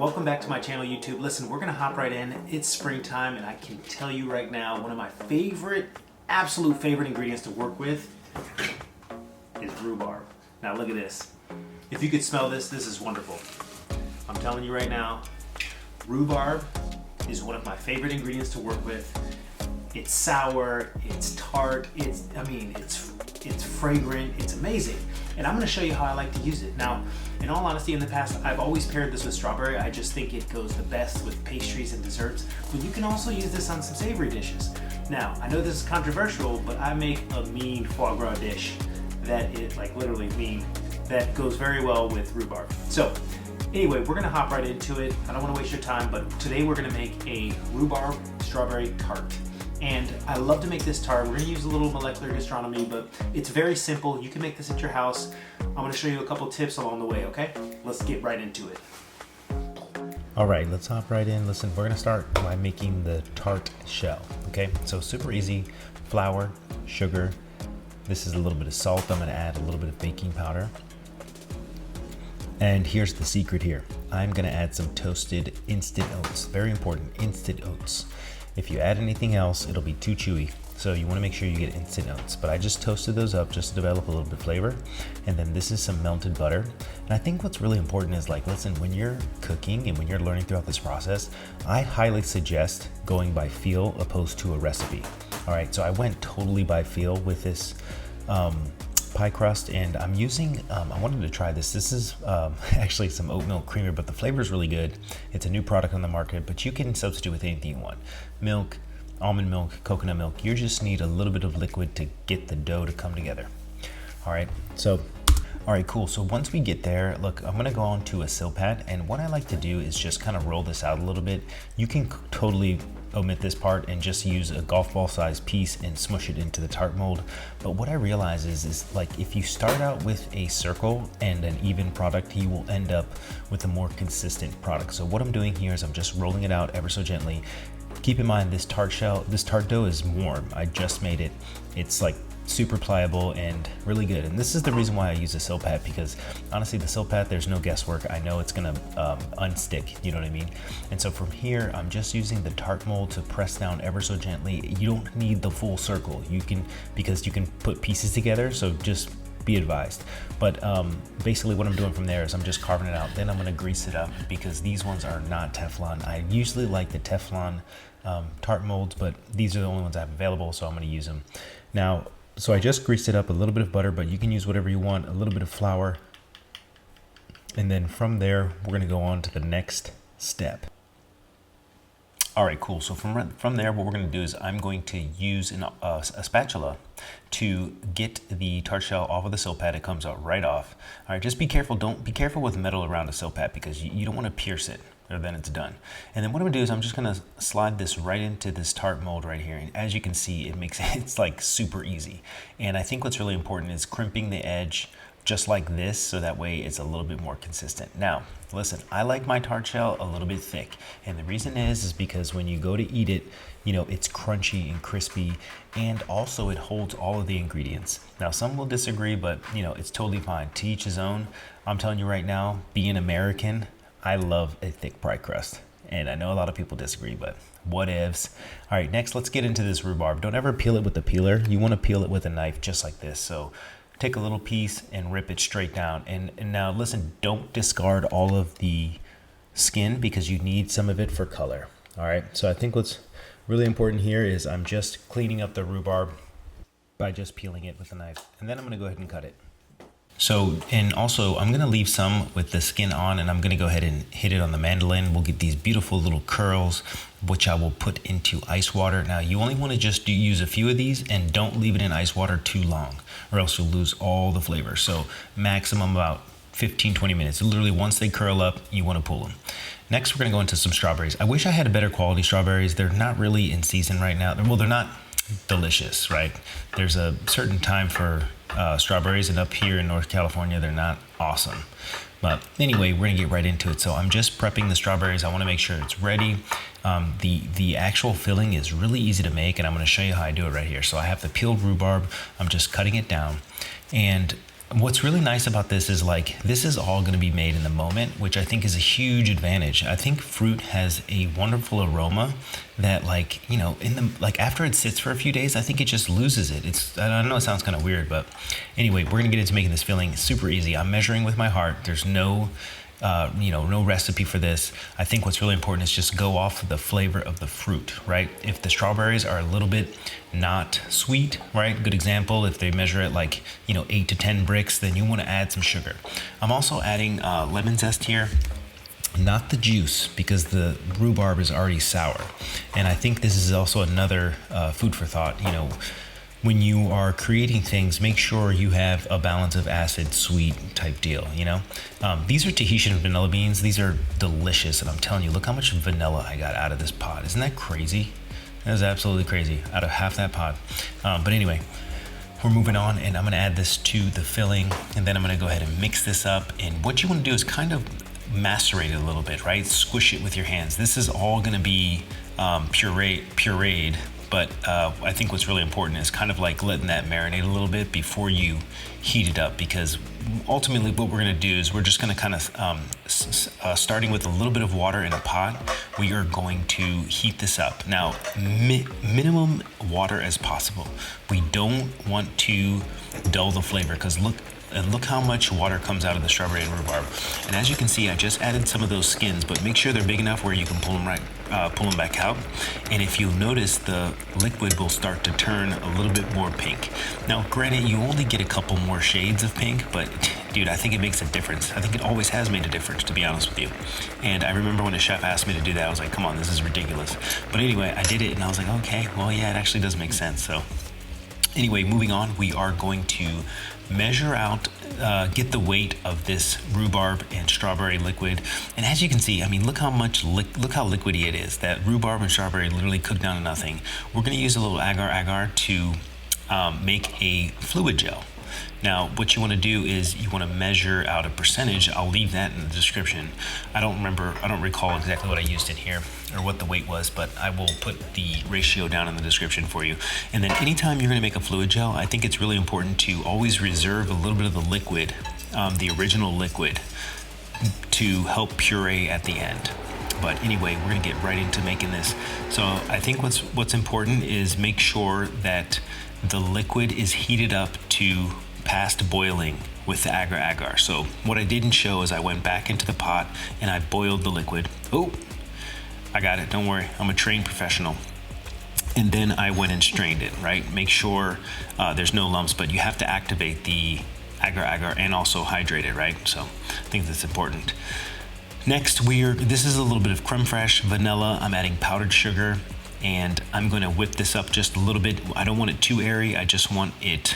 Welcome back to my channel, YouTube. Listen, we're gonna hop right in. It's springtime, and I can tell you right now, one of my absolute favorite ingredients to work with is rhubarb. Now look at this. If you could smell this, this is wonderful. I'm telling you right now, rhubarb is one of my favorite ingredients to work with. It's sour, it's tart, it's fragrant, it's amazing. And I'm gonna show you how I like to use it. Now, in all honesty, in the past, I've always paired this with strawberry. I just think it goes the best with pastries and desserts, but you can also use this on some savory dishes. Now, I know this is controversial, but I make a mean foie gras dish that is like literally mean, that goes very well with rhubarb. So, anyway, we're gonna hop right into it. I don't wanna waste your time, but today we're gonna make a rhubarb strawberry tart. And I love to make this tart. We're gonna use a little molecular gastronomy, but it's very simple. You can make this at your house. I'm gonna show you a couple tips along the way, okay? Let's get right into it. All right, let's hop right in. Listen, we're gonna start by making the tart shell, okay? So super easy, flour, sugar. This is a little bit of salt. I'm gonna add a little bit of baking powder. And here's the secret here. I'm gonna add some toasted instant oats. Very important, instant oats. If you add anything else, it'll be too chewy. So you wanna make sure you get instant oats. But I just toasted those up just to develop a little bit of flavor. And then this is some melted butter. And I think what's really important is like, listen, when you're cooking and when you're learning throughout this process, I highly suggest going by feel opposed to a recipe. All right, so I went totally by feel with this pie crust, and I'm using, I wanted to try this. This is actually some oat milk creamer, but the flavor is really good. It's a new product on the market, but you can substitute with anything you want. Milk, almond milk, coconut milk. You just need a little bit of liquid to get the dough to come together. All right, cool. So once we get there, look, I'm gonna go on to a silpat, and what I like to do is just kind of roll this out a little bit. You can totally omit this part and just use a golf ball sized piece and smush it into the tart mold. But what I realize is like if you start out with a circle and an even product, you will end up with a more consistent product. So what I'm doing here is I'm just rolling it out ever so gently. Keep in mind this tart dough is warm. I just made it. It's like super pliable and really good. And this is the reason why I use a silpat, because honestly the silpat, there's no guesswork. I know it's gonna unstick, you know what I mean? And so from here, I'm just using the tart mold to press down ever so gently. You don't need the full circle. Because you can put pieces together, so just be advised. But basically what I'm doing from there is I'm just carving it out. Then I'm gonna grease it up because these ones are not Teflon. I usually like the Teflon tart molds, but these are the only ones I have available, so I'm gonna use them. Now, so I just greased it up, a little bit of butter, but you can use whatever you want, a little bit of flour. And then from there, we're gonna go on to the next step. All right, cool. So from there, what we're gonna do is I'm going to use a spatula to get the tart shell off of the silpat. It comes out right off. All right, just be careful. Be careful with metal around a silpat because you don't wanna pierce it, or then it's done. And then what I'm gonna do is I'm just gonna slide this right into this tart mold right here. And as you can see, it's like super easy. And I think what's really important is crimping the edge just like this, so that way it's a little bit more consistent. Now, listen, I like my tart shell a little bit thick. And the reason is because when you go to eat it, you know, it's crunchy and crispy, and also it holds all of the ingredients. Now, some will disagree, but you know, it's totally fine. To each his own. I'm telling you right now, being American, I love a thick pie crust. And I know a lot of people disagree, but what ifs. All right, next let's get into this rhubarb. Don't ever peel it with a peeler. You wanna peel it with a knife just like this. So take a little piece and rip it straight down. And now listen, don't discard all of the skin because you need some of it for color. All right, so I think what's really important here is I'm just cleaning up the rhubarb by just peeling it with a knife. And then I'm gonna go ahead and cut it. So, and also I'm gonna leave some with the skin on, and I'm gonna go ahead and hit it on the mandolin. We'll get these beautiful little curls, which I will put into ice water. Now, you only wanna just use a few of these, and don't leave it in ice water too long, or else you'll lose all the flavor. So maximum about 15-20 minutes. Literally once they curl up, you wanna pull them. Next, we're gonna go into some strawberries. I wish I had a better quality strawberries. They're not really in season right now. Well, they're not delicious, right? There's a certain time for strawberries, and up here in North California, they're not awesome. But anyway, we're gonna get right into it. So I'm just prepping the strawberries. I wanna make sure it's ready. The actual filling is really easy to make, and I'm gonna show you how I do it right here. So I have the peeled rhubarb. I'm just cutting it down. And What's really nice about this is like, this is all going to be made in the moment, which I think is a huge advantage. I think fruit has a wonderful aroma that, like, you know, after it sits for a few days, I think it just loses it. I know it sounds kind of weird, but anyway, we're going to get into making this filling super easy. I'm measuring with my heart. There's no recipe for this. I think what's really important is just go off the flavor of the fruit, right? If the strawberries are a little bit not sweet, right? Good example, if they measure it like, 8 to 10 bricks, then you want to add some sugar. I'm also adding lemon zest here. Not the juice, because the rhubarb is already sour. And I think this is also another food for thought. When you are creating things, make sure you have a balance of acid, sweet type deal, These are Tahitian vanilla beans. These are delicious. And I'm telling you, look how much vanilla I got out of this pot. Isn't that crazy? That is absolutely crazy, out of half that pot. But anyway, we're moving on, and I'm gonna add this to the filling, and then I'm gonna go ahead and mix this up. And what you wanna do is kind of macerate it a little bit, right? Squish it with your hands. This is all gonna be pureed. But I think what's really important is kind of like letting that marinate a little bit before you heat it up, because ultimately what we're gonna do is we're just gonna kind of, starting with a little bit of water in a pot, we are going to heat this up. Now, minimum water as possible. We don't want to dull the flavor, because look how much water comes out of the strawberry and rhubarb. And as you can see, I just added some of those skins, but make sure they're big enough where you can pull them back out. And if you'll notice, the liquid will start to turn a little bit more pink. Now, granted, you only get a couple more shades of pink, but dude, I think it makes a difference. I think it always has made a difference, to be honest with you. And I remember when a chef asked me to do that, I was like, come on, this is ridiculous. But anyway, I did it, and I was like, okay, well, yeah, it actually does make sense. So anyway, moving on, we are going to measure out, get the weight of this rhubarb and strawberry liquid. And as you can see, I mean, look how liquidy it is. That rhubarb and strawberry literally cooked down to nothing. We're gonna use a little Agar Agar to make a fluid gel. Now, what you want to do is you want to measure out a percentage. I'll leave that in the description. I don't recall exactly what I used in here or what the weight was, but I will put the ratio down in the description for you. And then anytime you're going to make a fluid gel, I think it's really important to always reserve a little bit of the liquid, the original liquid, to help puree at the end. But anyway, we're going to get right into making this. So I think what's important is make sure that the liquid is heated up to past boiling with the Agar Agar. So what I didn't show is I went back into the pot and I boiled the liquid. Oh, I got it, don't worry, I'm a trained professional. And then I went and strained it, right? Make sure there's no lumps, but you have to activate the Agar Agar and also hydrate it, right? So I think that's important. Next, this is a little bit of creme fraiche, vanilla. I'm adding powdered sugar, and I'm going to whip this up just a little bit. I don't want it too airy. I just want it,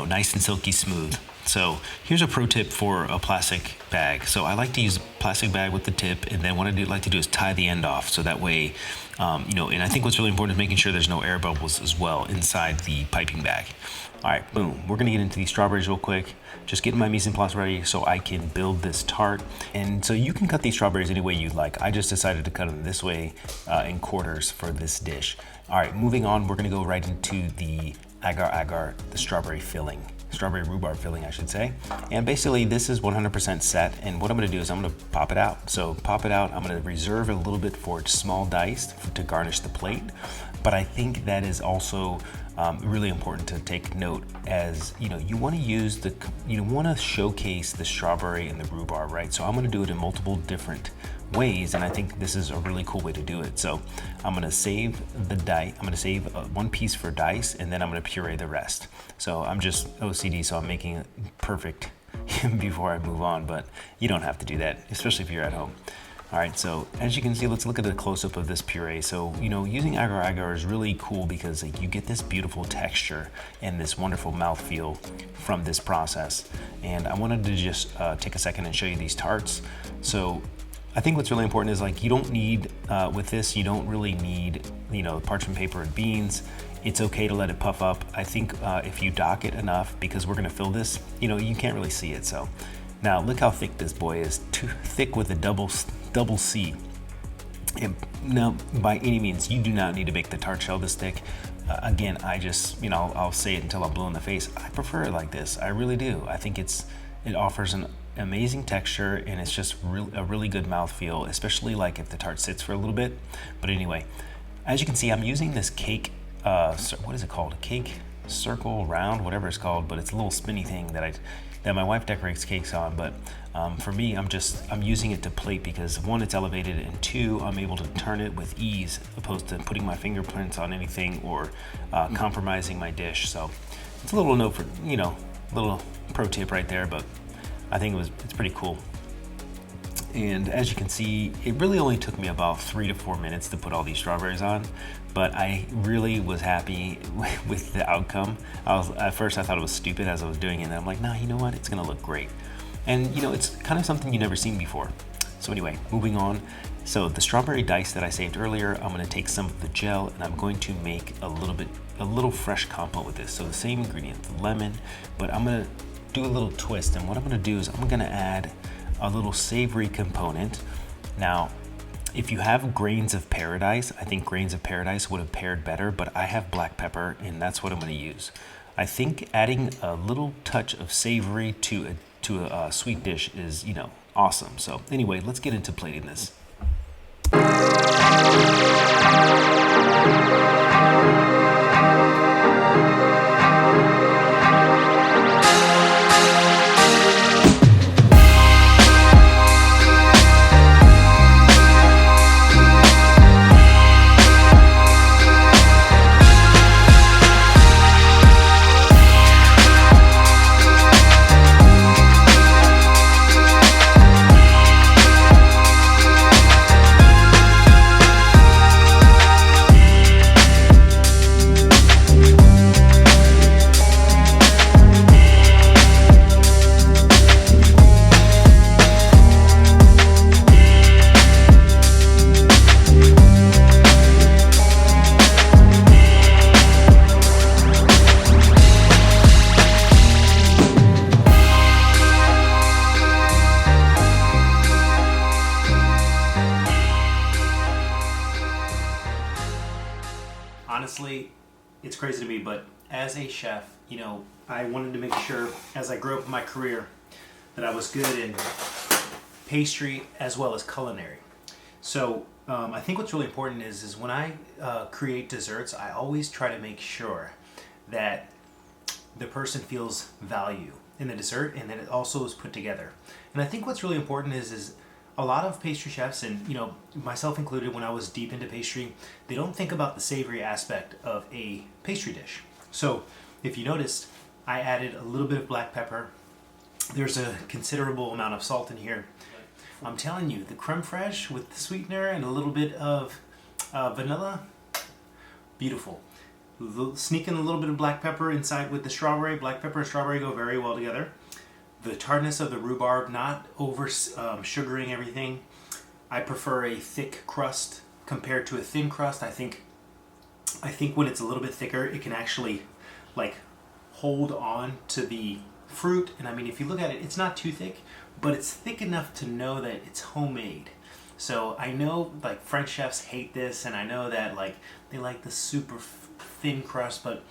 nice and silky smooth. So here's a pro tip for a plastic bag. So I like to use a plastic bag with the tip, and then what I like to do is tie the end off. So that way, and I think what's really important is making sure there's no air bubbles as well inside the piping bag. All right, boom. We're gonna get into these strawberries real quick. Just getting my mise en place ready so I can build this tart. And so you can cut these strawberries any way you like. I just decided to cut them this way in quarters for this dish. All right, moving on, we're gonna go right into the Agar Agar, the strawberry rhubarb filling, I should say. And basically this is 100% set. And what I'm gonna do is I'm gonna pop it out. So pop it out, I'm gonna reserve a little bit for small dice to garnish the plate. But I think that is also really important to take note, as you want to showcase the strawberry and the rhubarb, right? So I'm going to do it in multiple different ways, and I think this is a really cool way to do it. So I'm going to save the dice. I'm going to save one piece for dice, and then I'm going to puree the rest. So I'm just OCD, so I'm making it perfect before I move on, but you don't have to do that, especially if you're at home. All right, so as you can see, let's look at the close-up of this puree. So, using Agar Agar is really cool because you get this beautiful texture and this wonderful mouthfeel from this process. And I wanted to just take a second and show you these tarts. So I think what's really important is you don't need, with this, you don't really need, parchment paper and beans. It's okay to let it puff up. I think if you dock it enough, because we're gonna fill this, you can't really see it, so. Now look how thick this boy is, too thick with a double C. And now, by any means, you do not need to make the tart shell this thick. again, I just, you know, I'll say it until I'm blue in the face. I prefer it like this. I really do. I think it offers an amazing texture, and it's just a really good mouthfeel, especially like if the tart sits for a little bit. But anyway, as you can see, I'm using this cake, what is it called? A cake circle, round, whatever it's called, but it's a little spinny thing that my wife decorates cakes on. But for me, I'm using it to plate because one, it's elevated, and two, I'm able to turn it with ease opposed to putting my fingerprints on anything or compromising my dish. So it's a little note for, you know, little pro tip right there, but I think it's pretty cool. And as you can see, it really only took me about 3 to 4 minutes to put all these strawberries on, but I really was happy with the outcome. At first I thought it was stupid as I was doing it, and I'm like, nah, you know what? It's gonna look great. And you know, it's kind of something you've never seen before. So anyway, moving on. So the strawberry dice that I saved earlier, I'm gonna take some of the gel and I'm going to make a little fresh compote with this. So the same ingredients, lemon, but I'm gonna do a little twist. And what I'm gonna do is I'm gonna add a little savory component. Now, if you have grains of paradise, I think grains of paradise would have paired better, but I have black pepper and that's what I'm gonna use. I think adding a little touch of savory to a sweet dish is, you know, awesome. So anyway, let's get into plating this. Honestly, it's crazy to me, but as a chef, you know, I wanted to make sure as I grew up in my career that I was good in pastry as well as culinary. So I think what's really important is when I create desserts, I always try to make sure that the person feels value in the dessert and that it also is put together. And I think what's really important is a lot of pastry chefs, and you know, myself included, when I was deep into pastry, they don't think about the savory aspect of a pastry dish. So if you noticed, I added a little bit of black pepper. There's a considerable amount of salt in here. I'm telling you, the crème fraîche with the sweetener and a little bit of vanilla, beautiful. Sneak in a little bit of black pepper inside with the strawberry. Black pepper and strawberry go very well together. The tartness of the rhubarb, not over sugaring everything. I prefer a thick crust compared to a thin crust. I think when it's a little bit thicker, it can actually like hold on to the fruit. And I mean, if you look at it, it's not too thick, but it's thick enough to know that it's homemade. So I know like French chefs hate this, and I know that like they like the super thin crust, but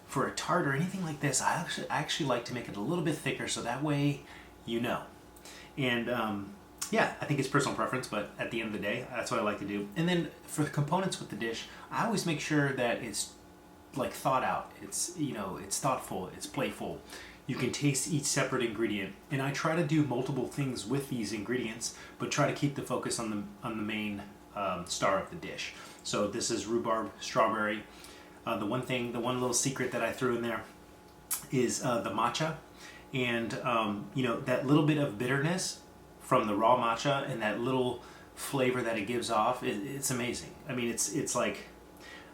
for a tart or anything like this, I actually like to make it a little bit thicker, so that way you know. And yeah, I think it's personal preference, but at the end of the day, that's what I like to do. And then for the components with the dish, I always make sure that it's like thought out. It's, you know, it's thoughtful, it's playful. You can taste each separate ingredient, and I try to do multiple things with these ingredients, but try to keep the focus on the main star of the dish. So this is rhubarb strawberry. The one little secret that I threw in there is the matcha, and you know, that little bit of bitterness from the raw matcha and that little flavor that it gives off, it's amazing. I mean, it's like,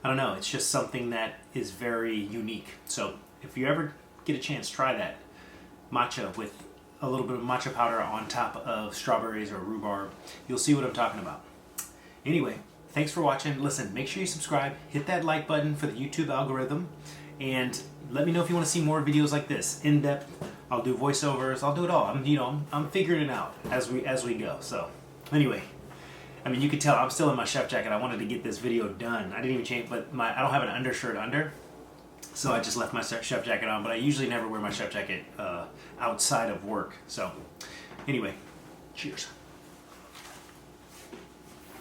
I don't know, it's just something that is very unique. So if you ever get a chance, try that matcha with a little bit of matcha powder on top of strawberries or rhubarb. You'll see what I'm talking about. Anyway, thanks for watching. Listen, make sure you subscribe, hit that like button for the YouTube algorithm, and let me know if you want to see more videos like this, in depth. I'll do voiceovers, I'll do it all. I'm figuring it out as we go. So anyway, I mean, you could tell I'm still in my chef jacket. I wanted to get this video done. I didn't even change, but I don't have an undershirt under, so I just left my chef jacket on. But I usually never wear my chef jacket outside of work. So, anyway, cheers.